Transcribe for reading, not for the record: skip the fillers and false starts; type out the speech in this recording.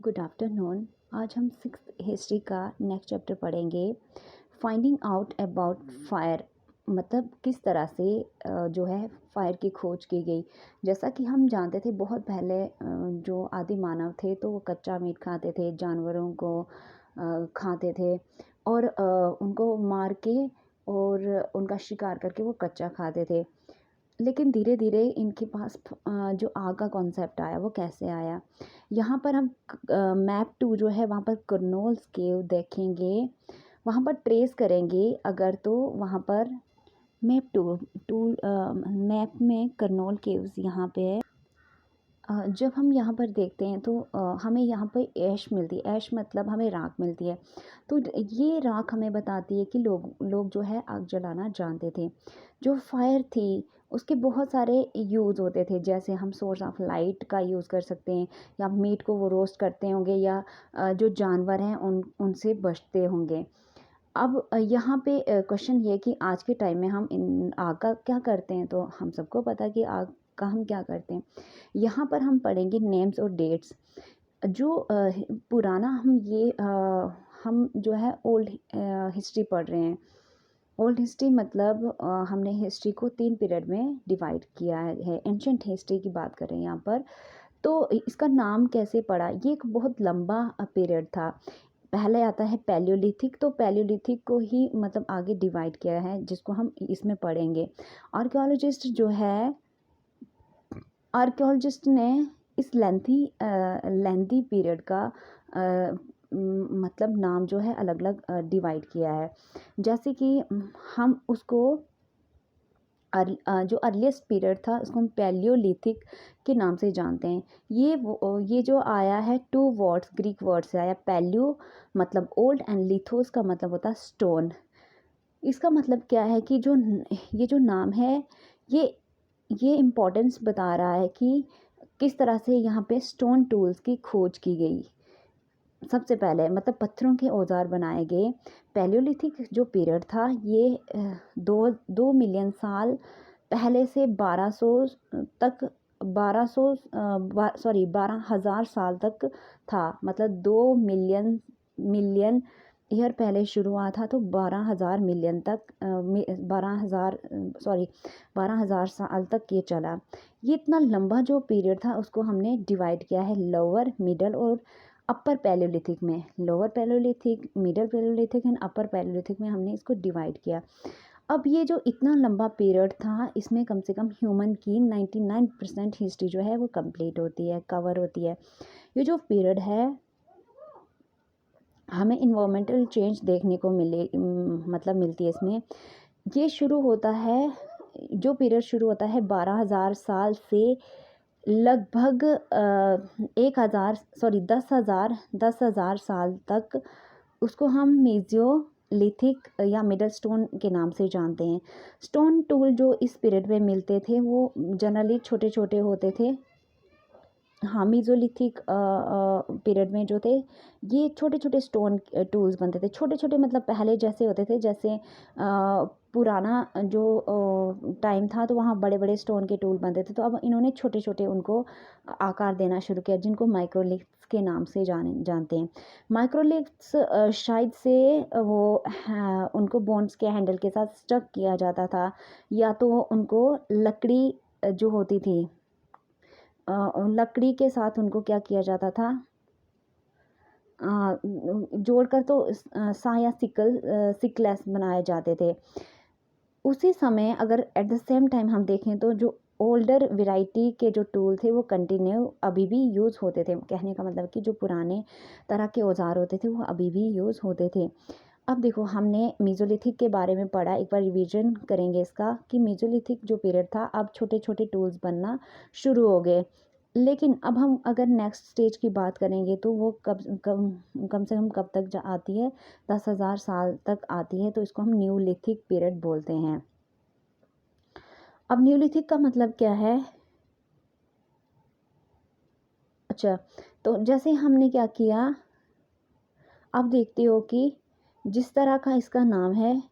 Good afternoon. आज हम sixth history का नेक्स्ट चैप्टर पढ़ेंगे। फाइंडिंग आउट अबाउट फायर, मतलब किस तरह से जो है फायर की खोज की गई। जैसा कि हम जानते थे बहुत पहले जो आदि मानव थे तो वो कच्चा मीट खाते थे, जानवरों को खाते थे और उनको मार के और उनका शिकार करके वो कच्चा खाते थे। लेकिन धीरे धीरे इनके पास जो आग का कॉन्सेप्ट आया वो कैसे आया। यहाँ पर हम मैप 2 जो है वहाँ पर कर्नोल्स केव देखेंगे, वहाँ पर ट्रेस करेंगे। अगर तो वहाँ पर मैप टू मैप में कर्नोल केव्स यहाँ पे है। जब हम यहाँ पर देखते हैं तो हमें यहाँ पर ऐश मिलती है। ऐश मतलब हमें राख मिलती है। तो ये राख हमें बताती है कि लोग लोग जो है आग जलाना जानते थे। जो फायर थी उसके बहुत सारे यूज़ होते थे, जैसे हम सोर्स ऑफ लाइट का यूज़ कर सकते हैं, या मीट को वो रोस्ट करते होंगे, या जो जानवर हैं उनसे बचते होंगे। अब यहाँ पे क्वेश्चन ये कि आज के टाइम में हम इन आग का क्या करते हैं। तो हम सबको पता है कि आग का हम क्या करते हैं। यहाँ पर हम पढ़ेंगे नेम्स और डेट्स। जो पुराना हम जो है ओल्ड हिस्ट्री पढ़ रहे हैं। ओल्ड हिस्ट्री मतलब हमने हिस्ट्री को 3 पीरियड में डिवाइड किया है। एंशंट हिस्ट्री की बात करें यहाँ पर, तो इसका नाम कैसे पड़ा। ये एक बहुत लंबा पीरियड था। पहले आता है पैलियोलिथिक, तो पैलियोलिथिक को ही मतलब आगे डिवाइड किया है, जिसको हम इसमें पढ़ेंगे। आर्कियोलॉजिस्ट ने इस लेंथी पीरियड का मतलब नाम जो है अलग अलग डिवाइड किया है। जैसे कि हम उसको जो अर्लीस्ट पीरियड था उसको हम पैलियोलिथिक के नाम से जानते हैं। ये जो आया है 2 वर्ड्स, ग्रीक वर्ड से आया। पैलियो मतलब ओल्ड एंड लिथोस का मतलब होता है स्टोन। इसका मतलब क्या है कि ये जो नाम है ये इम्पोर्टेंस बता रहा है कि किस तरह से यहाँ पे स्टोन टूल्स की खोज की गई। सबसे पहले मतलब पत्थरों के औजार बनाए गए। पैलियोलिथिक जो पीरियड था ये 2 मिलियन साल पहले से 12,000 साल तक था। मतलब 2 मिलियन ईयर पहले शुरू हुआ था, तो 12,000 साल तक ये चला। ये इतना लंबा जो पीरियड था उसको हमने डिवाइड किया है लोअर, मिडल और अपर पैलियोलिथिक में। Lower Palaeolithic, middle Palaeolithic and upper Palaeolithic में हमने इसको डिवाइड किया। अब ये जो इतना लंबा पीरियड था इसमें कम से कम ह्यूमन की 99% हिस्ट्री जो है वो कंप्लीट होती है, कवर होती है। ये जो पीरियड है हमें इन्वायरमेंटल चेंज देखने को मिलती है इसमें। ये शुरू होता है, जो पीरियड शुरू होता है 12,000 साल से लगभग 10,000 साल तक, उसको हम मेजियोलिथिक या मिडल स्टोन के नाम से जानते हैं। स्टोन टूल जो इस पीरियड में मिलते थे वो जनरली छोटे छोटे होते थे। हाँ, मेसोलिथिक पीरियड में जो थे ये छोटे छोटे स्टोन टूल्स बनते थे। छोटे छोटे मतलब पहले जैसे होते थे, जैसे पुराना जो टाइम था तो वहाँ बड़े बड़े स्टोन के टूल बनते थे। तो अब इन्होंने छोटे छोटे उनको आकार देना शुरू किया, जिनको माइक्रोलिथ्स के नाम से जानते हैं। माइक्रोलिथ्स शायद से उनको बोन्स के हैंडल के साथ स्टक किया जाता था, या तो उनको लकड़ी जो होती थी लकड़ी के साथ उनको क्या किया जाता था, जोड़कर तो सा या सिकलेस बनाए जाते थे उसी समय। अगर एट द सेम टाइम हम देखें तो जो ओल्डर वैरायटी के जो टूल थे वो कंटिन्यू अभी भी यूज़ होते थे। कहने का मतलब कि जो पुराने तरह के औजार होते थे वो अभी भी यूज़ होते थे। अब देखो, हमने मेसोलिथिक के बारे में पढ़ा, एक बार रिवीजन करेंगे इसका कि मेसोलिथिक जो पीरियड था अब छोटे छोटे टूल्स बनना शुरू हो गए। लेकिन अब हम अगर नेक्स्ट स्टेज की बात करेंगे तो वो कम से कम कब तक आती है, 10,000 साल तक आती है। तो इसको हम न्यूलिथिक पीरियड बोलते हैं। अब न्यूलिथिक का मतलब क्या है। अच्छा, तो जैसे हमने क्या किया, अब देखते हो कि जिस तरह का इसका नाम है